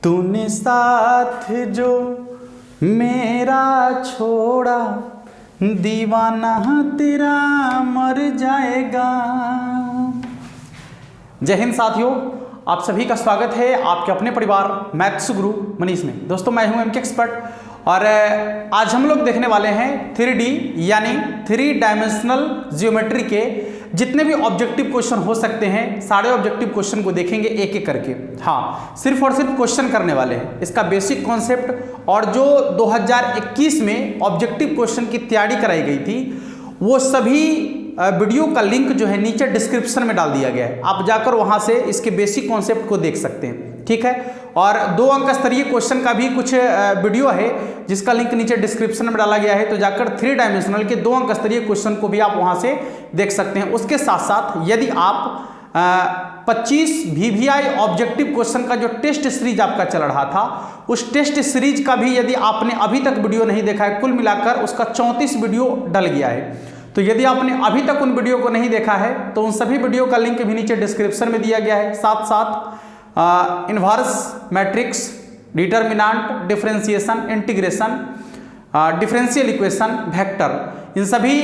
तूने साथ जो मेरा छोड़ा दीवाना तेरा मर जाएगा। जय हिंद साथियों, आप सभी का स्वागत है आपके अपने परिवार मैथ्स गुरु मनीष में। दोस्तों मैं हूं एमके एक्सपर्ट और आज हम लोग देखने वाले हैं 3D यानी 3 डायमेंशनल ज्योमेट्री के जितने भी ऑब्जेक्टिव क्वेश्चन हो सकते हैं सारे ऑब्जेक्टिव क्वेश्चन को देखेंगे एक एक करके। हाँ, सिर्फ और सिर्फ क्वेश्चन करने वाले हैं, इसका बेसिक कॉन्सेप्ट और जो 2021 में ऑब्जेक्टिव क्वेश्चन की तैयारी कराई गई थी वो सभी वीडियो का लिंक जो है नीचे डिस्क्रिप्शन में डाल दिया गया है। आप जाकर वहां से इसके बेसिक कॉन्सेप्ट को देख सकते हैं, ठीक है। और 2 अंक स्तरीय क्वेश्चन का भी कुछ वीडियो है जिसका लिंक नीचे डिस्क्रिप्शन में डाला गया है, तो जाकर 3 डायमेंशनल के 2 अंक स्तरीय क्वेश्चन को भी आप वहां से देख सकते हैं। उसके साथ साथ यदि आप 25 VVI ऑब्जेक्टिव क्वेश्चन का जो टेस्ट सीरीज आपका चल रहा था उस टेस्ट सीरीज का भी यदि आपने अभी तक वीडियो नहीं देखा है, कुल मिलाकर उसका 34 वीडियो डल गया है। तो यदि आपने अभी तक उन वीडियो को नहीं देखा है तो उन सभी वीडियो का लिंक भी नीचे डिस्क्रिप्शन में दिया गया है। साथ साथ inverse matrix, determinant, differentiation, integration, differential equation, vector, इन सभी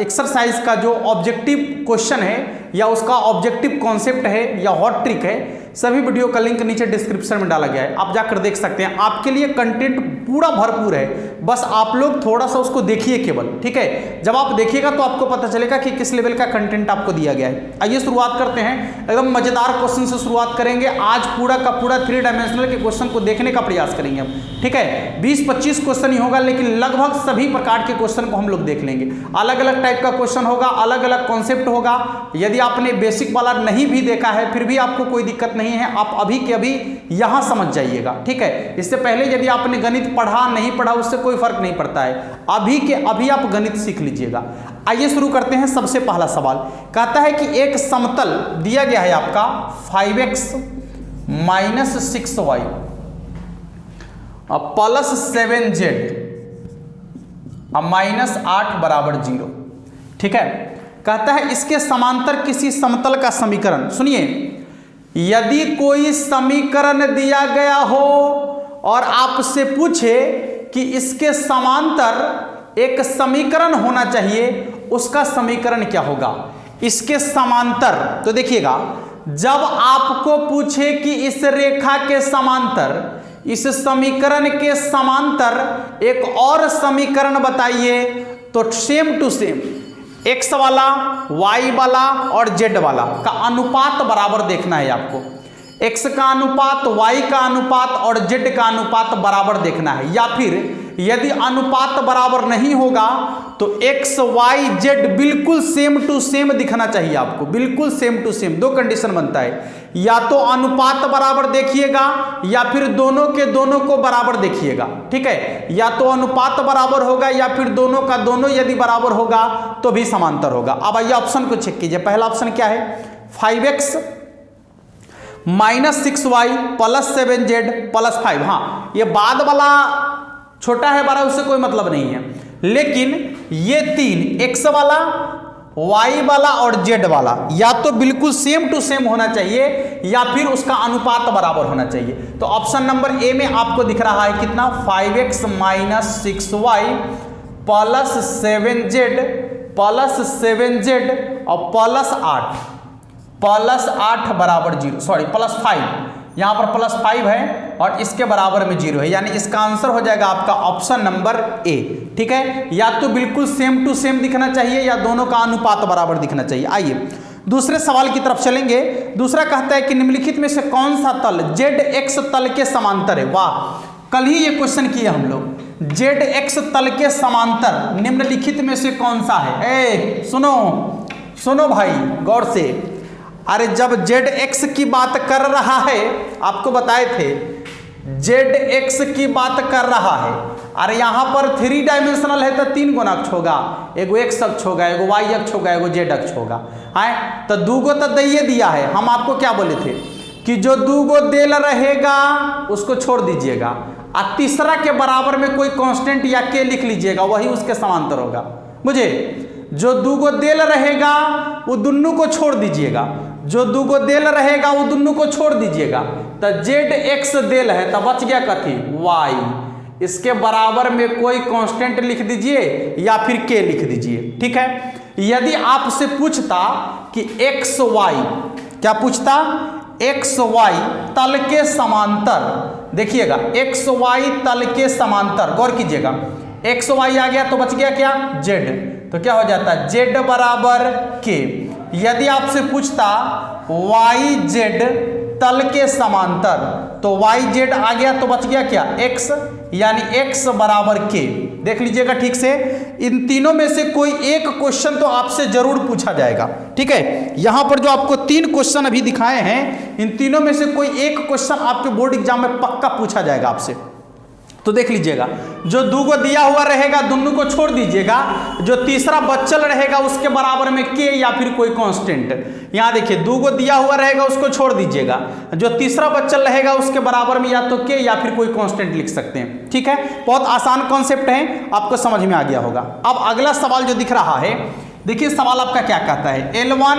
एक्सरसाइज का जो ऑब्जेक्टिव क्वेश्चन है या उसका ऑब्जेक्टिव कॉन्सेप्ट है या हॉट ट्रिक है, सभी वीडियो का लिंक नीचे डिस्क्रिप्शन में डाला गया है, आप जाकर देख सकते हैं। आपके लिए कंटेंट पूरा भरपूर है, बस आप लोग थोड़ा सा उसको देखिए केवल, ठीक है। जब आप देखिएगा तो आपको पता चलेगा कि किस लेवल का कंटेंट आपको दिया गया है। आइए शुरुआत करते हैं, एकदम मजेदार क्वेश्चन से शुरुआत करेंगे। आज पूरा का पूरा 3 डायमेंशनल के क्वेश्चन को देखने का प्रयास करेंगे हम, ठीक है। 20-25 क्वेश्चन ही होगा लेकिन लगभग सभी प्रकार के क्वेश्चन को हम लोग देख लेंगे। अलग अलग टाइप का क्वेश्चन होगा, अलग अलग कॉन्सेप्ट होगा। यदि आपने बेसिक वाला नहीं भी देखा है फिर भी आपको कोई दिक्कत नहीं है, आप अभी के अभी यहां समझ जाइएगा, ठीक है। इससे पहले यदि आपने गणित पढ़ा नहीं पढ़ा उससे कोई फर्क नहीं पड़ता है, अभी के अभी आप गणित सीख लीजिएगा। आइए शुरू करते हैं। सबसे पहला सवाल कहता है कि एक समतल दिया गया है आपका 5x - 6y + 7z -8 = 0, ठीक है। कहता है इसके समांतर किसी समतल का समीकरण। सुनिए, यदि कोई समीकरण दिया गया हो और आपसे पूछे कि इसके समांतर एक समीकरण होना चाहिए, उसका समीकरण क्या होगा? इसके समांतर, तो देखिएगा, जब आपको पूछे कि इस रेखा के समांतर, इस समीकरण के समांतर एक और समीकरण बताइए, तो सेम टू सेम x वाला, y वाला और z वाला का अनुपात बराबर देखना है आपको। x का अनुपात, y का अनुपात और z का अनुपात बराबर देखना है। या फिर यदि अनुपात बराबर नहीं होगा तो x, y, z बिल्कुल सेम टू सेम दिखना चाहिए आपको, बिल्कुल सेम टू सेम। 2 कंडीशन बनता है, या तो अनुपात बराबर देखिएगा या फिर दोनों के दोनों को बराबर देखिएगा, ठीक है। या तो अनुपात बराबर होगा या फिर दोनों का दोनों यदि बराबर होगा तो भी समांतर होगा। अब आइए ऑप्शन को चेक कीजिए। पहला ऑप्शन क्या है? 5x - 6y + 7z + 5। हाँ, ये बाद वाला छोटा है बड़ा, उससे कोई मतलब नहीं है, लेकिन ये 3 x वाला, y वाला और z वाला या तो बिल्कुल सेम टू सेम होना चाहिए या फिर उसका अनुपात बराबर होना चाहिए। तो ऑप्शन नंबर ए में आपको दिख रहा है कितना? 5x - 6y + 7z और +8 = 0, सॉरी +5, यहाँ पर +5 है और इसके बराबर में 0 है, यानी इसका आंसर हो जाएगा आपका ऑप्शन नंबर ए, ठीक है। या तो बिल्कुल सेम टू सेम दिखना चाहिए या दोनों का अनुपात बराबर दिखना चाहिए। आइए दूसरे सवाल की तरफ चलेंगे। दूसरा कहता है कि निम्नलिखित में से कौन सा तल ZX तल के समांतर है? वाह, कल ही ये क्वेश्चन किए हम लोग। ZX तल के समांतर निम्नलिखित में से कौन सा है? सुनो भाई गौर से। अरे जब ZX की बात कर रहा है, आपको बताए थे ZX की बात कर रहा है, अरे यहां पर 3 डायमेंशनल है तो 3 गुना अक्ष होगा, एगो x अक्ष होगा, एगो y अक्ष होगा, एगो z अक्ष होगा, है तो 2 गो तो दे दिया है। हम आपको क्या बोले थे कि जो 2 गो देल रहेगा उसको छोड़ दीजिएगा, और तीसरा के बराबर में कोई कांस्टेंट या k लिख लीजिएगा, वही उसके समांतर होगा। मुझे जो 2 गो देल रहेगा वो दोनों को छोड़ दीजिएगा, जो 2 गो देल रहेगा वो दोनों को छोड़ दीजिएगा, तो जेड एक्स देल है तो बच गया कथी वाई, इसके बराबर में कोई कांस्टेंट लिख दीजिए या फिर के लिख दीजिए। ठीक है, यदि आपसे पूछता कि एक्स वाई, क्या पूछता, एक्स वाई तल के समांतर, देखिएगा एक्स वाई तल के समांतर, गौर कीजिएगा एक्स वाई आ गया तो बच गया क्या जेड, तो क्या हो जाता है जेड बराबर के। यदि आपसे पूछता वाई जेड तल के समांतर, तो वाई जेड आ गया तो बच गया क्या एक्स, यानी एक्स बराबर के। देख लीजिएगा ठीक से, इन तीनों में से कोई एक क्वेश्चन तो आपसे जरूर पूछा जाएगा। ठीक है, यहां पर जो आपको 3 क्वेश्चन अभी दिखाए हैं, इन तीनों में से कोई एक क्वेश्चन आपके बोर्ड एग्जाम में पक्का पूछा जाएगा आपसे। तो देख लीजिएगा, जो 2 को दिया हुआ रहेगा दोनों को छोड़ दीजिएगा, जो तीसरा बच्चल रहेगा उसके बराबर में के या फिर कोई कांस्टेंट। यहां देखिए 2 को दिया हुआ रहेगा उसको छोड़ दीजिएगा, जो तीसरा बच्चल रहेगा उसके बराबर में या तो के या फिर कोई कांस्टेंट लिख सकते हैं। ठीक है, बहुत आसान कॉन्सेप्ट है, आपको समझ में आ गया होगा। अब अगला सवाल जो दिख रहा है, देखिए सवाल आपका क्या कहता है, L1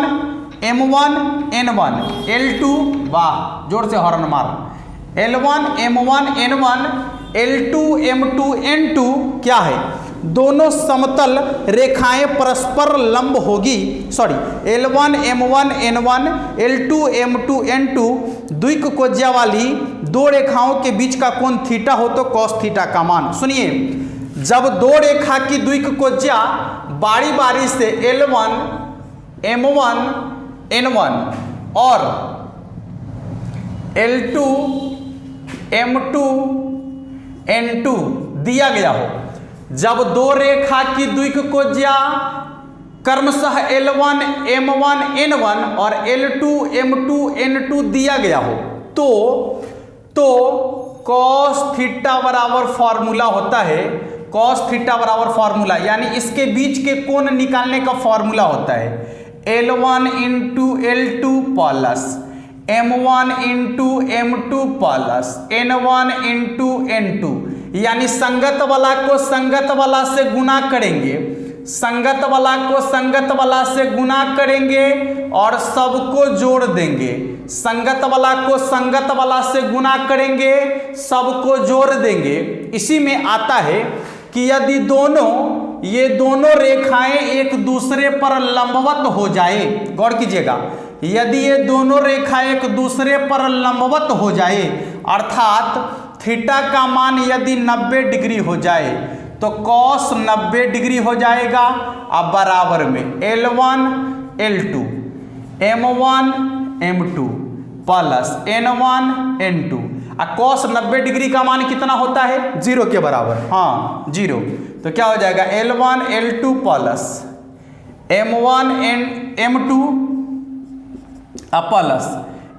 M1 N1 L2, वाह जोर से हॉर्न मार, L1 M1 N1 L2 M2 N2 क्या है, दोनों समतल रेखाएं परस्पर लंब होगी, sorry L1 M1 N1 L2 M2 N2 द्विकोणीय वाली 2 रेखाओं के बीच का कोण थीटा हो तो कॉस थीटा का मान। सुनिए, जब 2 रेखा की द्विकोणीय बारी बारी से L1 M1 N1 और L2 M2 N2 दिया गया हो, जब 2 रेखा की द्विकोणीय क्रमशः L1 M1 N1 और L2 M2 N2 दिया गया हो, तो cos थीटा बराबर फॉर्मूला होता है, cos थीटा बराबर फॉर्मूला यानी इसके बीच के कोण निकालने का फॉर्मूला होता है L1 into L2 plus M1 into M2 plus N1 into N2, यानी संगत वाला को संगत वाला से गुना करेंगे, संगत वाला को संगत वाला से गुना करेंगे और सबको जोड़ देंगे, संगत वाला को संगत वाला से गुना करेंगे, सबको जोड़ देंगे। इसी में आता है कि यदि ये दोनों रेखाएं एक दूसरे पर लंबवत हो जाए, गौर कीजिएगा, यदि ये दोनों रेखा एक दूसरे पर लंबवत हो जाए, अर्थात थीटा का मान यदि 90 डिग्री हो जाए तो कॉस 90 डिग्री हो जाएगा। अब बराबर में L1 L2 M1 M2 plus N1 N2, cos 90 degree का मान कितना होता है 0 के बराबर, हाँ 0, तो क्या हो जाएगा L1 L2 plus M1 M2 plus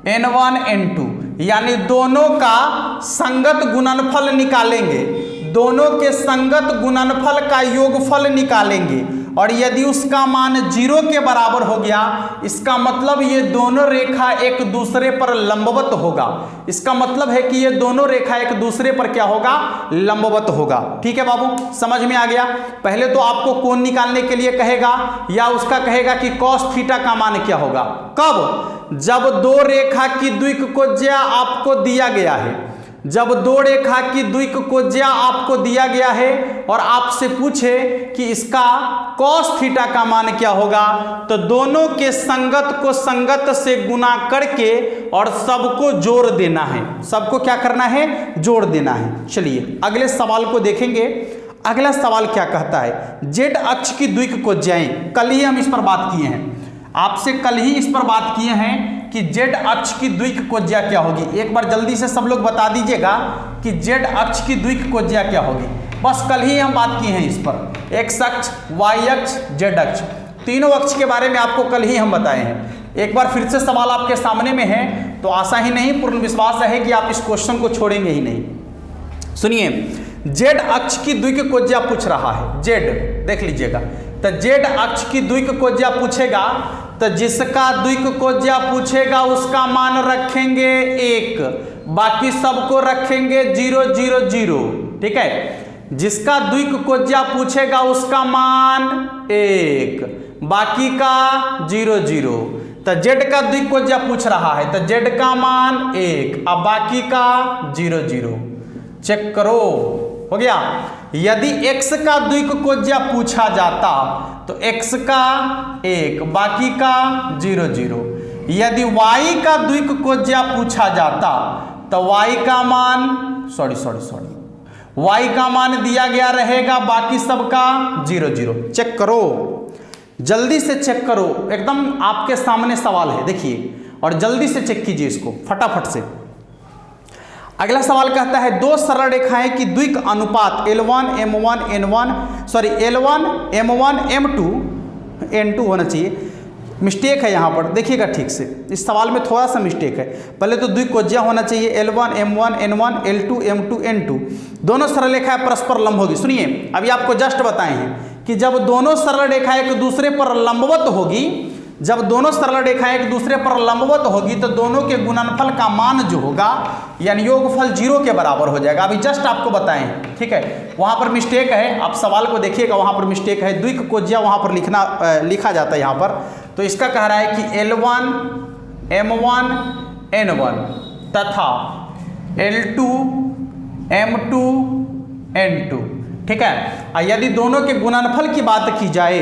N1 N2, यानी दोनों का संगत गुणनफल निकालेंगे, दोनों के संगत गुणनफल का योगफल निकालेंगे, और यदि उसका मान 0 के बराबर हो गया, इसका मतलब ये दोनों रेखा एक दूसरे पर लंबवत होगा। इसका मतलब है कि ये दोनों रेखा एक दूसरे पर क्या होगा, लंबवत होगा। ठीक है बाबू, समझ में आ गया। पहले तो आपको कोण निकालने के लिए कहेगा या उसका कहेगा कि कॉस थीटा का मान क्या होगा, कब, जब 2 रेखा की द्विकोणीय आपको दिया गया है, जब 2 रेखा की द्विकोणीय आपको दिया गया है और आपसे पूछे कि इसका cos थीटा का मान क्या होगा, तो दोनों के संगत को संगत से गुना करके और सबको जोड़ देना है, सबको क्या करना है, जोड़ देना है। चलिए अगले सवाल को देखेंगे। अगला सवाल क्या कहता है, जेड अक्ष की द्विकोणीयताएं, कल ही हम इस पर बात किए हैं, आपसे कल ही इस पर बात किए हैं कि जेड अक्ष की द्विकोणीयता क्या होगी। एक बार जल्दी से सब लोग बता दीजिएगा कि जेड अक्ष की द्विकोणीयता क्या होगी। बस कल ही हम बात किए हैं इस पर, एक्स अक्ष, वाई अक्ष, जेड अक्ष, तीनों अक्ष के बारे में आपको कल ही हम बताए हैं। एक बार फिर से सवाल आपके सामने में है, तो आशा ही नहीं पूर्ण विश्वास है कि आप इस क्वेश्चन को छोड़ेंगे ही नहीं। सुनिए, जेड अक्ष की द्विकोणीयता पूछ रहा है, जेड देख लीजिएगा, तो जेड अक्ष की द्विकोणीयता पूछेगा तो जिसका द्विकोणीयता पूछेगा उसका मान रखेंगे 1, बाकी सबको रखेंगे 0 0 0। ठीक है, जिसका द्विकोणीयता पूछेगा उसका मान 1, बाकी का 0 0। तो z का द्विकोज्या पूछ रहा है, तो z का मान 1, अब बाकी का 0 0। चेक करो, हो गया। यदि x का द्विकोज्या पूछा जाता तो x का 1, बाकी का 0 0। यदि y का द्विकोज्या पूछा जाता तो y का मान y का मान दिया गया रहेगा, बाकी सबका 0 0। चेक करो, जल्दी से चेक करो, एकदम आपके सामने सवाल है, देखिए और जल्दी से चेक कीजिए इसको फटाफट से। अगला सवाल कहता है दो सरल रेखाएं की द्विक अनुपात L1 M1 M1 M2 N2 होना चाहिए। मिस्टेक है यहाँ पर, देखिएगा ठीक से, इस सवाल में थोड़ा सा मिस्टेक है। पहले तो द्विकोज्या होना चाहिए L1 M1 N1 L2 M2 N2। दोनों सरल रेखाएं परस्पर लंब होगी। सुनिए, अभी आपको जस्ट बताए हैं कि जब दोनों सरल रेखाएं एक दूसरे पर लंबवत होगी, जब दोनों सरल रेखाएं एक दूसरे पर लंबवत होगी तो दोनों के गुणनफल का मान जो होगा यानी योगफल 0 के बराबर हो जाएगा। अभी जस्ट आपको बताएं, ठीक है, वहां पर मिस्टेक है, आप सवाल को देखिएगा, वहां पर मिस्टेक है, द्विकोज्या वहां पर लिखा जाता है यहाँ पर। तो इसका कह रहा है कि L1 M1 N1 तथा L2 M2 N2, ठीक है। यदि दोनों के गुणनफल की बात की जाए,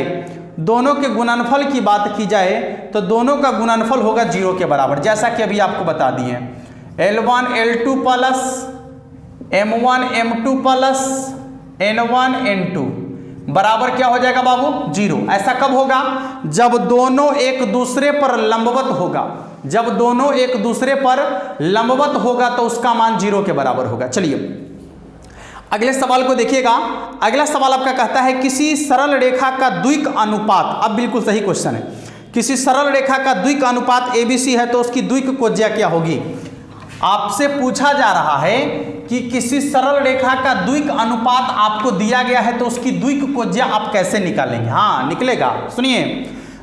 दोनों के गुणनफल की बात की जाए तो दोनों का गुणनफल होगा 0 के बराबर, जैसा कि अभी आपको बता दिए। L1 L2 plus M1 M2 plus N1 N2 बराबर क्या हो जाएगा बाबू? 0। ऐसा कब होगा? जब दोनों एक दूसरे पर लंबवत होगा। जब दोनों एक दूसरे पर लंबवत होगा तो उसका मान 0 के बराबर होगा। चलिए अगले सवाल को देखिएगा। अगला सवाल आपका कहता है किसी सरल रेखा का द्विक अनुपात, अब बिल्कुल सही क्वेश्चन है, किसी सरल रेखा का द्विक अनुपात ABC है तो उसकी द्विकोज्या क्या होगी? आपसे पूछा जा रहा है कि किसी सरल रेखा का द्विक अनुपात आपको दिया गया है तो उसकी द्विकोज्या आप कैसे निकालेंगे? हाँ निकलेगा, सुनिए,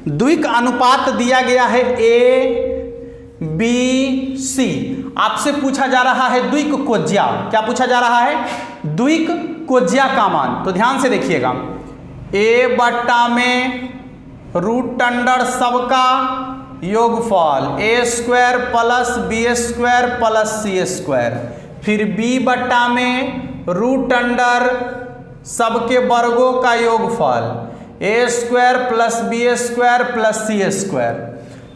द्विक अनुपात दिया गया है ABC, आपसे पूछा जा रहा है द्विकोज्या। क्या पूछा जा रहा है? द्विकोज्या का मान। तो ध्यान से देखिएगा, A बट्टा में रूट अंडर सबका योगफल A² plus B² plus C², फिर B बट्टा में रूट अंडर सबके वर्गों का योगफल A² plus B² plus C²,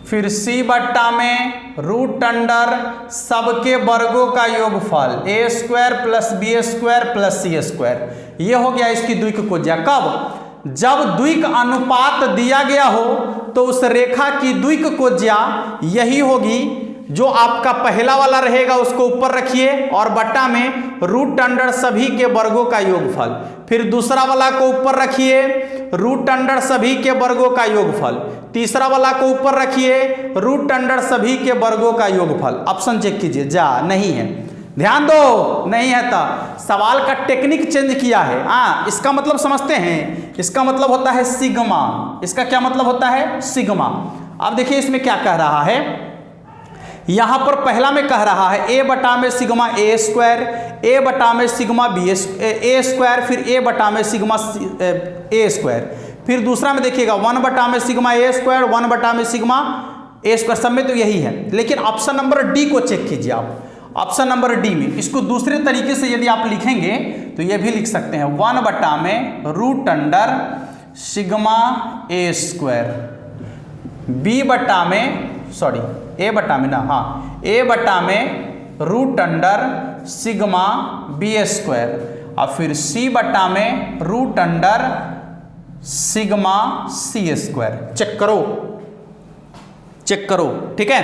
फिर C बट्टा में रूट अंडर सबके वर्गों का योगफल A² plus B² plus C²। ये हो गया इसकी द्विकोज्या। कब? जब द्विक अनुपात दिया गया हो तो उस रेखा की द्विकोज्या यही होगी, जो आपका पहला वाला रहेगा उसको ऊपर रखिए और बट्टा में रूट अंडर सभी के वर्गों का योगफल, फिर दूसरा वाला को ऊपर रखिए रूट अंडर सभी के वर्गों का योगफल, तीसरा वाला को ऊपर रखिए रूट अंडर सभी के वर्गों का योगफल। ऑप्शन चेक कीजिए, जा नहीं है, ध्यान दो, नहीं है तो सवाल का टेक्निक चेंज किया है। हाँ, इसका मतलब समझते हैं, इसका मतलब होता है सिग्मा। इसका क्या मतलब होता है? सिग्मा। अब देखिए इसमें क्या कह रहा है, यहां पर पहला में कह रहा है A बटा में सिग्मा A², A बटा में सिग्मा A², फिर A बटा में सिग्मा A², फिर दूसरा में देखिएगा 1 बटा में सिग्मा A², 1 बटा में सिग्मा A², सब में तो यही है। लेकिन ऑप्शन नंबर डी को चेक कीजिए आप, ऑप्शन नंबर डी में इसको दूसरे तरीके से यदि आप लिखेंगे तो ये भी लिख सकते हैं 1 बटा में root under sigma A², B बटा में A बटा में ना, हाँ, A बटा में रूट अंडर सिग्मा B² और फिर C बटा में root under sigma C²। Check करो, चेक करो, ठीक है।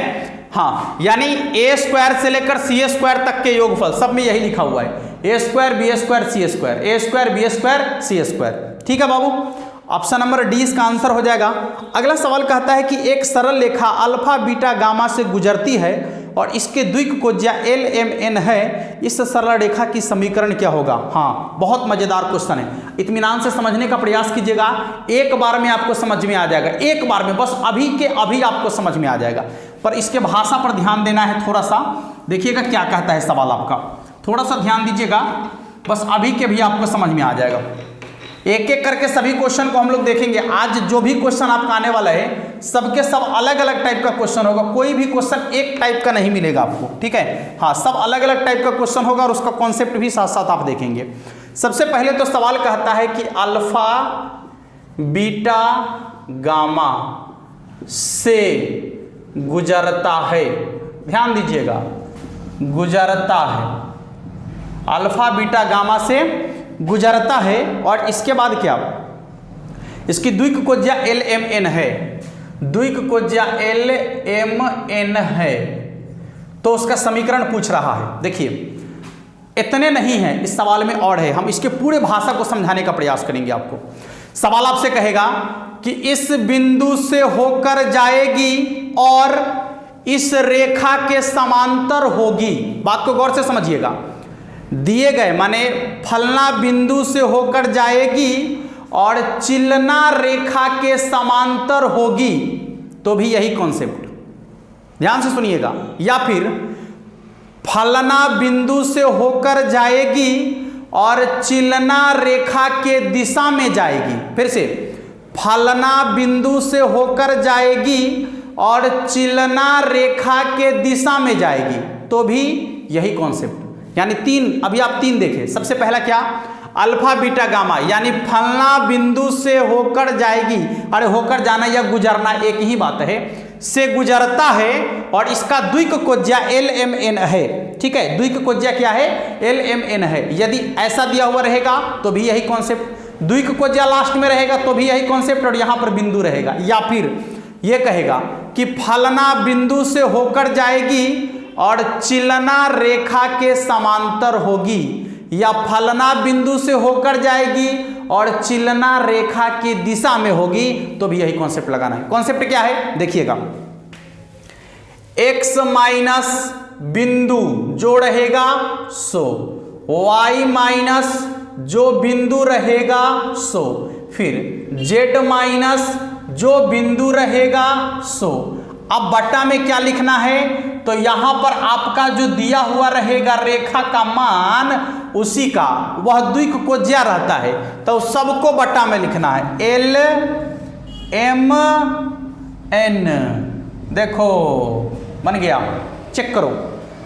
हाँ, यानी A² से लेकर C² तक के योगफल सब में यही लिखा हुआ है, A² B² C², A² B² C²। ठीक है बाबू, ऑप्शन नंबर डी इसका आंसर हो जाएगा। अगला सवाल कहता है कि एक सरल रेखा अल्फा बीटा गामा से गुजरती है और इसके द्विकोज्या LMN है, इस सरल रेखा की समीकरण क्या होगा? हाँ, बहुत मजेदार क्वेश्चन है, इत्मीनान से समझने का प्रयास कीजिएगा, एक बार में आपको समझ में आ जाएगा, एक बार में, बस अभी के अभी आपको समझ में आ जाएगा। पर इसके भाषा पर ध्यान देना है थोड़ा सा, देखिएगा क्या कहता है सवाल आपका, थोड़ा सा ध्यान दीजिएगा, बस अभी के भी आपको समझ में आ जाएगा। एक एक करके सभी क्वेश्चन को हम लोग देखेंगे। आज जो भी क्वेश्चन आपका आने वाला है सबके सब अलग अलग टाइप का क्वेश्चन होगा, कोई भी क्वेश्चन एक टाइप का नहीं मिलेगा आपको, ठीक है। हाँ, सब अलग अलग टाइप का क्वेश्चन होगा और उसका कॉन्सेप्ट भी साथ साथ आप देखेंगे। सबसे पहले तो सवाल कहता है कि अल्फा बीटा गामा से गुजरता है, ध्यान दीजिएगा, गुजरता है, अल्फा बीटा गामा से गुजरता है। और इसके बाद क्या, इसकी द्विक कोज्या LMN है, द्विक कोज्या LMN है, तो उसका समीकरण पूछ रहा है। देखिए इतने नहीं है, इस सवाल में और है, हम इसके पूरे भाषा को समझाने का प्रयास करेंगे आपको। सवाल आपसे कहेगा कि इस बिंदु से होकर जाएगी और इस रेखा के समांतर होगी। बात को गौर से समझिएगा, दिए गए माने फलना बिंदु से होकर जाएगी और चिलना रेखा के समांतर होगी, तो भी यही कॉन्सेप्ट, ध्यान से सुनिएगा। या फिर फलना बिंदु से होकर जाएगी और चिलना रेखा के दिशा में जाएगी। फिर से, फलना बिंदु से होकर जाएगी और चिलना रेखा के दिशा में जाएगी, तो भी यही कॉन्सेप्ट। यानी तीन, अभी आप तीन देखें। सबसे पहला क्या, अल्फा बीटा गामा, यानी फलना बिंदु से होकर जाएगी, अरे होकर जाना या गुजरना एक ही बात है, से गुजरता है और इसका द्विक कोज्या LMN है, ठीक है। द्विक कोज्या क्या है, LMN है। यदि ऐसा दिया हुआ रहेगा तो भी यही कॉन्सेप्ट, द्विक कोज्या लास्ट में रहेगा तो भी यही कॉन्सेप्ट और यहां पर बिंदु रहेगा। या फिर यह कहेगा कि फलना बिंदु से होकर जाएगी और चिलना रेखा के समांतर होगी, या फलना बिंदु से होकर जाएगी और चिलना रेखा की दिशा में होगी, तो भी यही कॉन्सेप्ट लगाना है। कॉन्सेप्ट क्या है देखिएगा, x माइनस बिंदु जो रहेगा सो, y माइनस जो बिंदु रहेगा सो, फिर z माइनस जो बिंदु रहेगा सो। अब बट्टा में क्या लिखना है, तो यहां पर आपका जो दिया हुआ रहेगा रेखा का मान, उसी का वह द्विक कोज्या रहता है, तो सबको बट्टा में लिखना है LMN। देखो बन गया, चेक करो,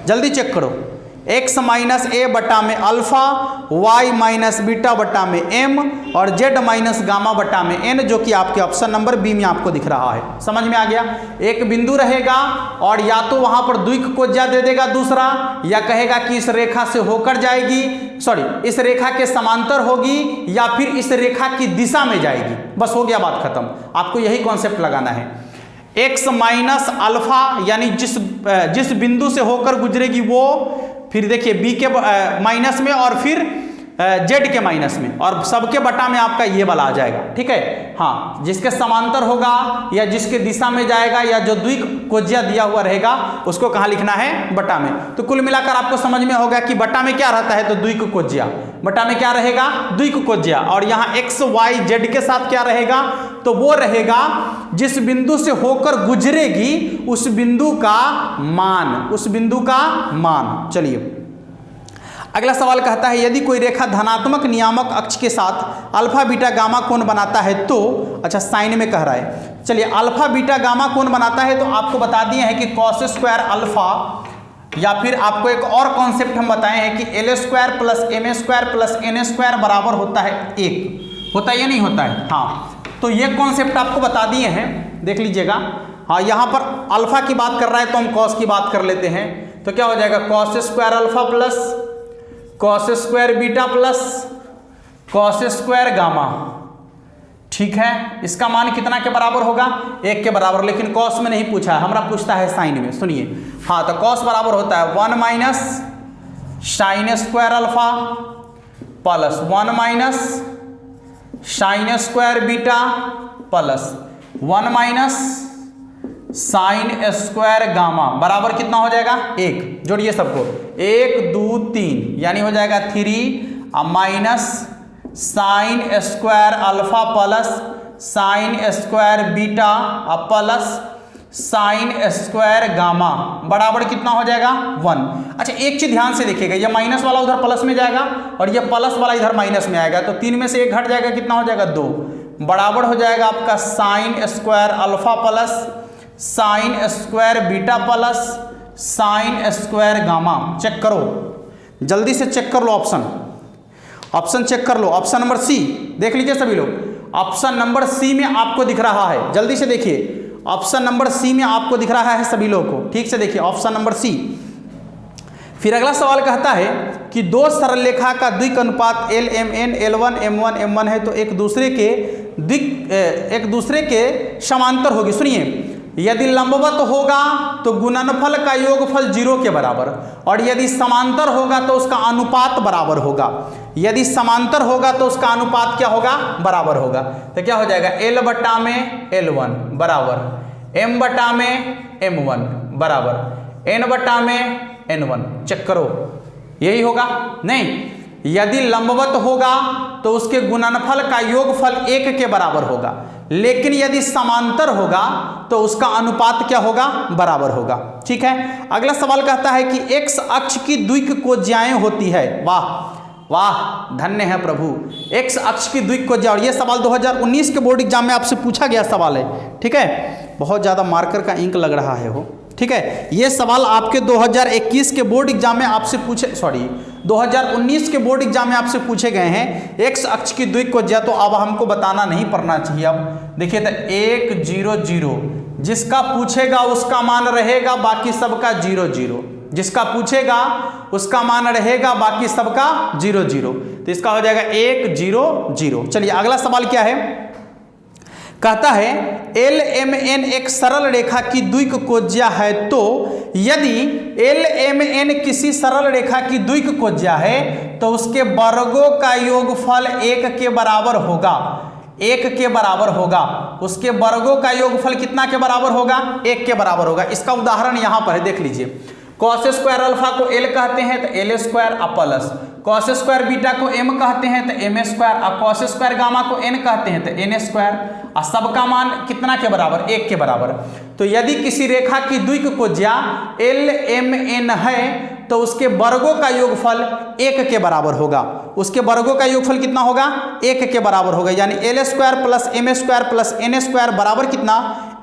जल्दी चेक करो। x माइनस ए बट्टा में अल्फा, y माइनस बीटा बट्टा में m और z माइनस गामा बट्टा में n, जो कि आपके ऑप्शन नंबर बी में आपको दिख रहा है। समझ में आ गया। एक बिंदु रहेगा और या तो वहां पर द्विक कोज्या दे देगा दूसरा, या कहेगा कि इस रेखा से होकर जाएगी, सॉरी इस रेखा के समांतर होगी, या फिर इस रेखा की दिशा में जाएगी। बस हो गया, बात खत्म। आपको यही कॉन्सेप्ट लगाना है। x माइनस अल्फा यानी जिस बिंदु से होकर गुजरेगी वो, फिर देखिए b के माइनस में और फिर z के माइनस में, और सबके बटा में आपका ये वाला आ जाएगा, ठीक है। हाँ, जिसके समांतर होगा या जिसके दिशा में जाएगा या जो द्विक कोज्या दिया हुआ रहेगा उसको कहाँ लिखना है, बटा में। तो कुल मिलाकर आपको समझ में होगा कि बटा में क्या रहता है, तो द्विक कोज्या, बटा में क्या रहेगा, द्विक कोज्या। और यहाँ x y z के साथ क्या रहेगा, तो वो रहेगा जिस बिंदु से होकर गुजरेगी उस बिंदु का मान, उस बिंदु का मान। चलिए अगला सवाल कहता है, यदि कोई रेखा धनात्मक नियामक अक्ष के साथ अल्फा बीटा गामा कोण बनाता है तो, अच्छा साइन में कह रहा है, चलिए अल्फा बीटा गामा कोण बनाता है तो आपको बता दिए हैं कि कॉस स्क्वायर अल्फा, या फिर आपको एक और कॉन्सेप्ट हम बताए हैं कि l square plus m square plus n square बराबर होता है 1, होता है या नहीं होता है। हाँ, तो ये कॉन्सेप्ट आपको बता दिए हैं, देख लीजिएगा। हाँ, यहाँ पर अल्फा की बात कर रहा है तो हम कॉस की बात कर लेते हैं, तो क्या हो जाएगा, cos square alpha plus cos square beta plus cos square gamma, ठीक है। इसका मान कितना के बराबर होगा, 1 के बराबर, लेकिन कॉस में नहीं पूछा है, हमरा पूछता है साइन में। सुनिए, हाँ, तो कॉस बराबर होता है 1 minus sign square alpha plus 1 minus sign square beta plus 1 minus sign square gamma बराबर कितना हो जाएगा, 1। जोड़िए सबको, 1 2 3, यानी हो जाएगा 3 minus sign square alpha plus sine square beta plus sine square gamma बराबर कितना हो जाएगा 1। अच्छा एक चीज ध्यान से देखिएगा, ये माइनस वाला उधर प्लस में जाएगा और ये प्लस वाला इधर माइनस में आएगा, तो 3 में से 1 घट जाएगा, कितना हो जाएगा 2, बराबर हो जाएगा आपका sine square alpha plus sine square beta plus sine square gamma. Check करो, जल्दी से चेक कर लो, ऑप्शन चेक कर लो। ऑप्शन नंबर सी देख लीजिए सभी लोग, ऑप्शन नंबर सी में आपको दिख रहा है, जल्दी से देखिए, ऑप्शन नंबर सी में आपको दिख रहा है सभी लोगों को, ठीक से देखिए ऑप्शन नंबर सी। फिर अगला सवाल कहता है कि दो सरल रेखा का द्विक अनुपात LMN L1 M1 M1 है तो एक दूसरे के समांतर होगी। सुनिए, यदि लंबवत होगा तो गुणनफल का योगफल 0 के बराबर, और यदि समांतर होगा तो उसका अनुपात बराबर होगा। यदि समांतर होगा तो उसका अनुपात क्या होगा, बराबर होगा। तो क्या हो जाएगा, L बटा में L1 बराबर M बटा में M1 बराबर N बटा में N1। चेक करो, यही होगा। नहीं, यदि लंबवत होगा तो उसके गुणनफल का योगफल 1 के बराबर होगा, लेकिन यदि समांतर होगा तो उसका अनुपात क्या होगा, बराबर होगा। ठीक है, अगला सवाल कहता है कि x अक्ष की द्विक कोज्याएं होती है। वाह वाह, धन्य है प्रभु, x अक्ष की द्विक कोज्या। और ये सवाल 2019 के बोर्ड एग्जाम में आपसे पूछा गया सवाल है। ठीक है, बहुत ज़्यादा मार्कर का इंक लग रहा है वो। ठीक है, ये सवाल आपके 2021 के बोर्ड एग्जाम में आपसे पूछे, 2019 के बोर्ड एग्जाम में आपसे पूछे गए हैं। एक्स अक्ष की द्विक कोज्या, तो अब हमको बताना नहीं पड़ना चाहिए। अब देखिए तो 1 0 0, जिसका पूछेगा उसका मान रहेगा, बाकी सबका 0 0। जिसका पूछेगा उसका मान रहेगा, बाकी सबका 0 0। तो इसका हो जाएगा 1 0 0। चलिए अगला सवाल क्या है, कहता है LMN एक सरल रेखा की द्विक कोज्या है, तो यदि LMN किसी सरल रेखा की द्विक कोज्या है तो उसके वर्गों का योगफल 1 के बराबर होगा। 1 के बराबर होगा, उसके वर्गों का योगफल कितना के बराबर होगा, 1 के बराबर होगा। इसका उदाहरण यहां पर है, देख लीजिए। कॉस स्क्वायर अल्फा को L कहते हैं तो L square plus, cos square beta को M कहते हैं तो M स्क्वायर, और कॉस स्क्वायर गामा को N कहते हैं तो N स्क्वायर, और सबका मान कितना के बराबर, 1 के बराबर। तो यदि किसी रेखा की द्विक कोज्या LMN है तो उसके वर्गों का योगफल 1 के बराबर होगा। उसके वर्गों का योगफल कितना होगा, 1 के बराबर होगा, यानी L square plus M square plus N square बराबर कितना,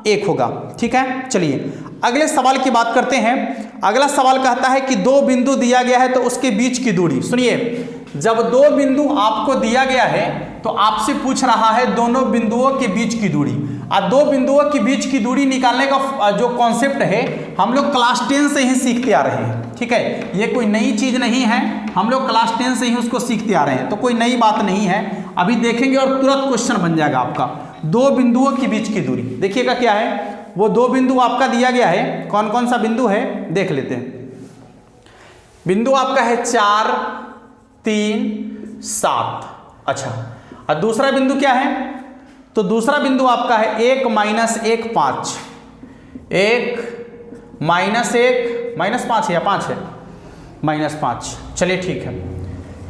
1 होगा। ठीक है, चलिए अगले सवाल की बात करते हैं। अगला सवाल कहता है कि 2 बिंदु दिया गया है तो उसके बीच की दूरी। सुनिए, जब 2 बिंदु आपको दिया गया है तो आपसे पूछ रहा है दोनों बिंदुओं के बीच की दूरी। और 2 बिंदुओं के बीच की दूरी निकालने का जो कॉन्सेप्ट है हम लोग क्लास 10 से ही सीखते आ रहे हैं। ठीक है, ये कोई नई चीज नहीं है, हम लोग क्लास 10 से ही उसको सीखते आ रहे हैं, तो कोई नई बात नहीं है। अभी देखेंगे और तुरंत क्वेश्चन बन जाएगा आपका। 2 बिंदुओं के बीच की दूरी देखिएगा क्या है, वो 2 बिंदु आपका दिया गया है। कौन कौन सा बिंदु है देख लेते हैं। बिंदु आपका है 4 3 7। अच्छा, और दूसरा बिंदु क्या है, तो दूसरा बिंदु आपका है 1 -1 5। 1 -1 -5 है या 5 है, -5। चलिए ठीक है,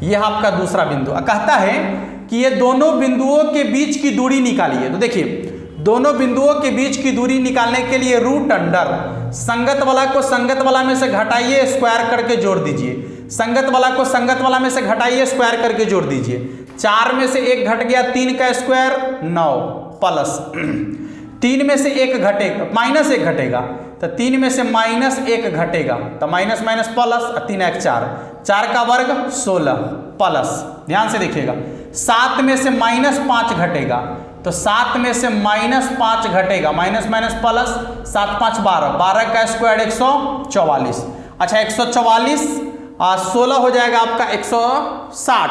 यह आपका दूसरा बिंदु। कहता है कि ये दोनों बिंदुओं के बीच की दूरी निकालिए। तो देखिए, दोनों बिंदुओं के बीच की दूरी निकालने के लिए रूट अंडर संगत वाला को संगत वाला में से घटाइए, स्क्वायर करके जोड़ दीजिए। संगत वाला को संगत वाला में से घटाइए, स्क्वायर करके जोड़ दीजिए। 4 में से 1 घट गया, 3 का स्क्वायर 9 प्लस 3 में से 1 घटेगा, -1 घटेगा, तो 3 में से -1 घटेगा, तो माइनस माइनस प्लस, 3 1 4, 4 का वर्ग 16 प्लस, ध्यान से देखिएगा। 7 में से -5 घटेगा, तो 7 में से -5 घटेगा, माइनस माइनस प्लस, 7 5 12, 12 का स्क्वायर 144। अच्छा, 144 16 हो जाएगा आपका 160,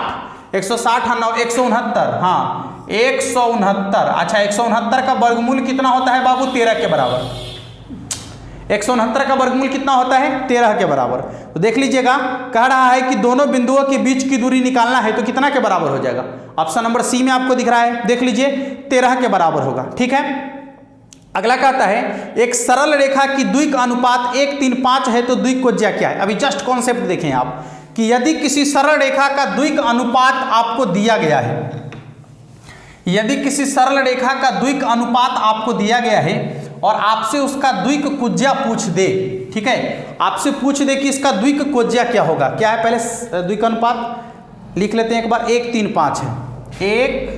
160 9 169, हाँ 169। अच्छा, 169 का वर्गमूल कितना होता है बाबू, 13 के बराबर। 169 का वर्गमूल कितना होता है, 13 के बराबर। तो देख लीजिएगा, कह रहा है कि दोनों बिंदुओं के बीच की दूरी निकालना है, तो कितना के बराबर हो जाएगा। ऑप्शन नंबर सी में आपको दिख रहा है, देख लीजिए 13 के बराबर होगा। ठीक है, अगला कहता है एक सरल रेखा की द्विक अनुपात 1 3 5 है तो द्विक कोज्या क्या है। अभी जस्ट कॉन्सेप्ट देखें आप कि यदि किसी सरल रेखा का द्विक अनुपात आपको दिया गया है, यदि किसी सरल रेखा का द्विक अनुपात आपको दिया गया है और आपसे उसका द्विक कुज्या पूछ दे, ठीक है, आपसे पूछ दे कि इसका द्विक कुज्या क्या होगा, क्या है पहले द्विक अनुपात लिख लेते हैं एक बार, 1 3 5 है, 1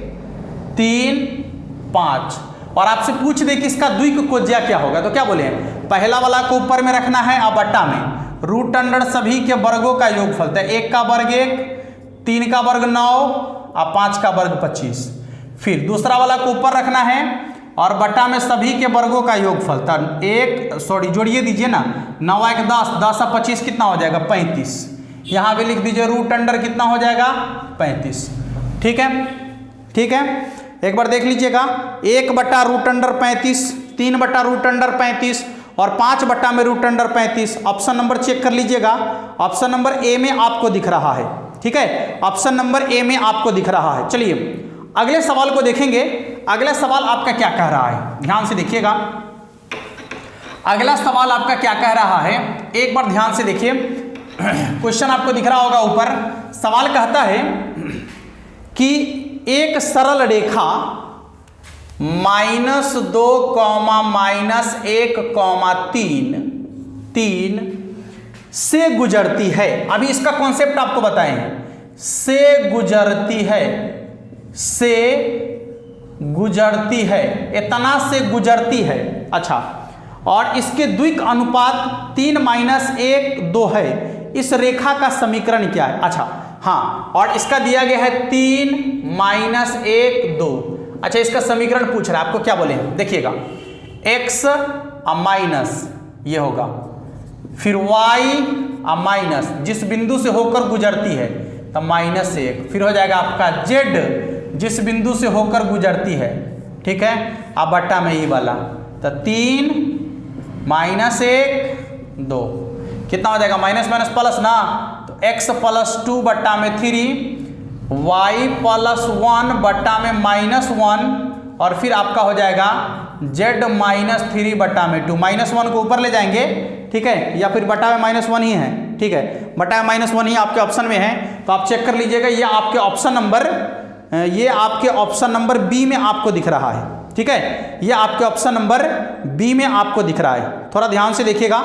3 5, और आपसे पूछ दे कि इसका द्विक कुज्या क्या होगा, तो क्या बोले, पहला वाला को ऊपर में रखना है और बट्टा में रूट अंडर सभी के वर्गों का योगफल, तो 1 का वर्ग 1, 3 का वर्ग 9 और 5 का वर्ग 25। फिर दूसरा वाला को ऊपर रखना है और बट्टा में सभी के वर्गों का योगफल, तो जोड़िए दीजिए ना, 9 1 10, 10 और 25 कितना हो जाएगा 35। यहाँ भी लिख दीजिए रूट अंडर कितना हो जाएगा 35, ठीक है, ठीक है, एक बार देख लीजिएगा, 1 बट्टा रूट अंडर 35, 3 बट्टा रूट अंडर 35 और 5 बट्टा में root under 35। Option number check कर लीजिएगा, ऑप्शन नंबर ए में आपको दिख रहा है, ठीक है, ऑप्शन नंबर ए में आपको दिख रहा है। चलिए अगले सवाल को देखेंगे, अगला सवाल आपका क्या कह रहा है, ध्यान से देखिएगा, अगला सवाल आपका क्या कह रहा है, एक बार ध्यान से देखिए, क्वेश्चन आपको दिख रहा होगा ऊपर। सवाल कहता है कि एक सरल रेखा -2, -1, 3 से गुजरती है। अभी इसका कॉन्सेप्ट आपको बताएं, से गुजरती है, से गुजरती है, इतना से गुजरती है, अच्छा, और इसके द्विक अनुपात 3 - 1 2 है, इस रेखा का समीकरण क्या है, अच्छा हाँ, और इसका दिया गया है 3 - 1 2, अच्छा इसका समीकरण पूछ रहा है आपको, क्या बोले देखिएगा, x माइनस ये होगा, फिर y माइनस जिस बिंदु से होकर गुजरती है तो -1, फिर हो जाएगा आपका z जिस बिंदु से होकर गुजरती है, ठीक है, अब बट्टा में ये वाला, तो 3 - 1 2 कितना हो जाएगा, माइनस माइनस प्लस ना, तो x + 2 बट्टा में 3, y + 1 बट्टा में -1, और फिर आपका हो जाएगा z -3 बट्टा में 2, -1 को ऊपर ले जाएंगे, ठीक है, या फिर बट्टा में -1 ही है, ठीक है, बट्टा में -1 ही आपके ऑप्शन में है, तो आप चेक कर लीजिएगा, ये आपके ऑप्शन नंबर बी में आपको दिख रहा है, ठीक है, ये आपके ऑप्शन नंबर बी में आपको दिख रहा है, थोड़ा ध्यान से देखिएगा,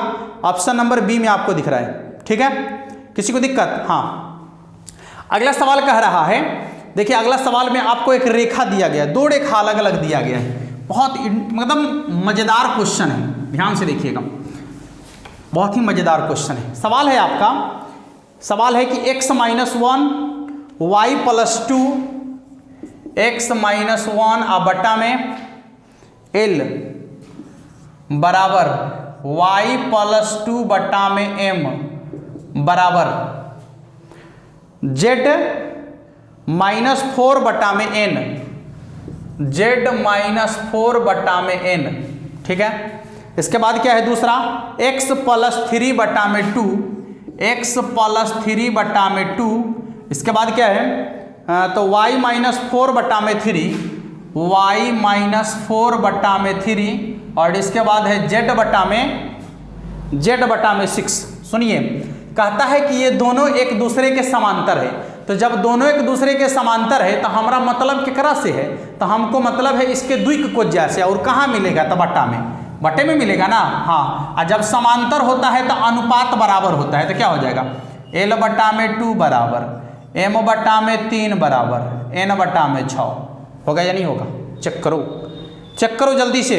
ऑप्शन नंबर बी में आपको दिख रहा है, ठीक है, किसी को दिक्कत, हाँ। अगला सवाल कह रहा है, देखिए अगला सवाल में आपको एक रेखा दिया गया, 2 रेखा अलग अलग दिया गया है, बहुत मतलब मजेदार क्वेश्चन है, ध्यान से देखिएगा, बहुत ही मजेदार क्वेश्चन है। सवाल है आपका, सवाल है कि x - 1 y + 2, x - 1 और बट्टा में l बराबर y + 2 बट्टा में m बराबर z -4 बट्टा में n, z -4 बट्टा में n, ठीक है, इसके बाद क्या है दूसरा, x + 3 बट्टा में 2, x + 3 बट्टा में 2, इसके बाद क्या है, तो y -4 बट्टा में 3, y -4 बट्टा में 3, और इसके बाद है z बट्टा में 6। सुनिए, कहता है कि ये दोनों एक दूसरे के समांतर है, तो जब दोनों एक दूसरे के समांतर है तो हमारा मतलब केकरा से है, तो हमको मतलब है इसके द्विक कुज्या से, और कहाँ मिलेगा, तो बट्टे में मिलेगा ना, हाँ, और जब समांतर होता है तो अनुपात बराबर होता है, तो क्या हो जाएगा, l बट्टा में 2 बराबर m बट्टा में 3 बराबर n बट्टा में 6, होगा या नहीं होगा, चेक करो जल्दी से,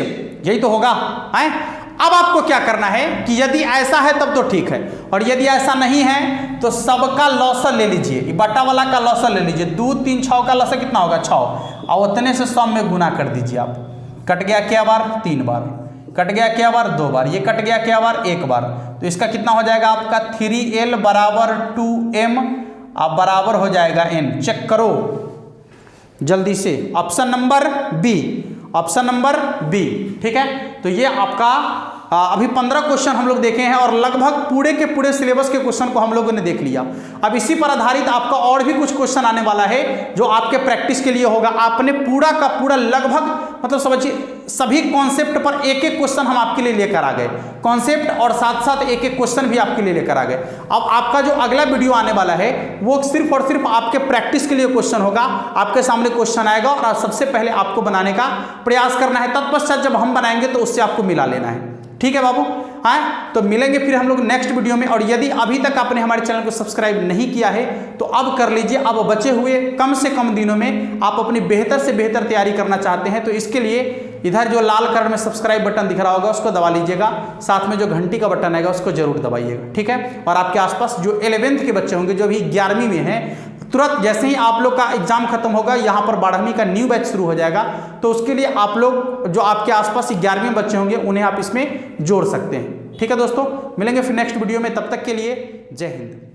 यही तो होगा है। अब आपको क्या करना है कि यदि ऐसा है तब तो ठीक है, और यदि ऐसा नहीं है तो सबका लॉसर ले लीजिए, बट्टा वाला का लॉसर ले लीजिए, 2 3 6 का लॉसर कितना होगा 6, और उतने से सब में गुना कर दीजिए आप, कट गया क्या बार 3 बार, कट गया क्या बार 2 बार, ये कट गया क्या बार 1 बार, तो इसका कितना हो जाएगा आपका 3l बराबर 2m, अब बराबर हो जाएगा n। चेक करो जल्दी से, ऑप्शन नंबर बी, ठीक है। तो ये आपका अभी 15 क्वेश्चन हम लोग देखे हैं और लगभग पूरे के पूरे सिलेबस के क्वेश्चन को हम लोगों ने देख लिया। अब इसी पर आधारित आपका और भी कुछ क्वेश्चन आने वाला है जो आपके प्रैक्टिस के लिए होगा। आपने पूरा का पूरा लगभग मतलब समझिए सभी कॉन्सेप्ट पर एक एक क्वेश्चन हम आपके लिए लेकर आ गए, कॉन्सेप्ट और साथ साथ एक एक क्वेश्चन भी आपके लिए लेकर आ गए। अब आपका जो अगला वीडियो आने वाला है वो सिर्फ और सिर्फ आपके प्रैक्टिस के लिए क्वेश्चन होगा। आपके सामने क्वेश्चन आएगा और सबसे पहले आपको बनाने का प्रयास करना है, तत्पश्चात जब हम बनाएंगे तो उससे आपको मिला लेना है। ठीक है बाबू, हाँ, तो मिलेंगे फिर हम लोग नेक्स्ट वीडियो में। और यदि अभी तक आपने हमारे चैनल को सब्सक्राइब नहीं किया है तो अब कर लीजिए। अब बचे हुए कम से कम दिनों में आप अपनी बेहतर से बेहतर तैयारी करना चाहते हैं तो इसके लिए इधर जो लाल कलर में सब्सक्राइब बटन दिख रहा होगा उसको दबा लीजिएगा, साथ में जो घंटी का बटन आएगा उसको जरूर दबाइएगा। ठीक है, और आपके आसपास जो 11वीं के बच्चे होंगे, जो भी 11वीं में हैं, तुरंत जैसे ही आप लोग का एग्जाम खत्म होगा यहाँ पर 12वीं का न्यू बैच शुरू हो जाएगा, तो उसके लिए आप लोग जो आपके आसपास 11वीं बच्चे होंगे उन्हें आप इसमें जोड़ सकते हैं। ठीक है दोस्तों, मिलेंगे फिर नेक्स्ट वीडियो में, तब तक के लिए जय हिंद।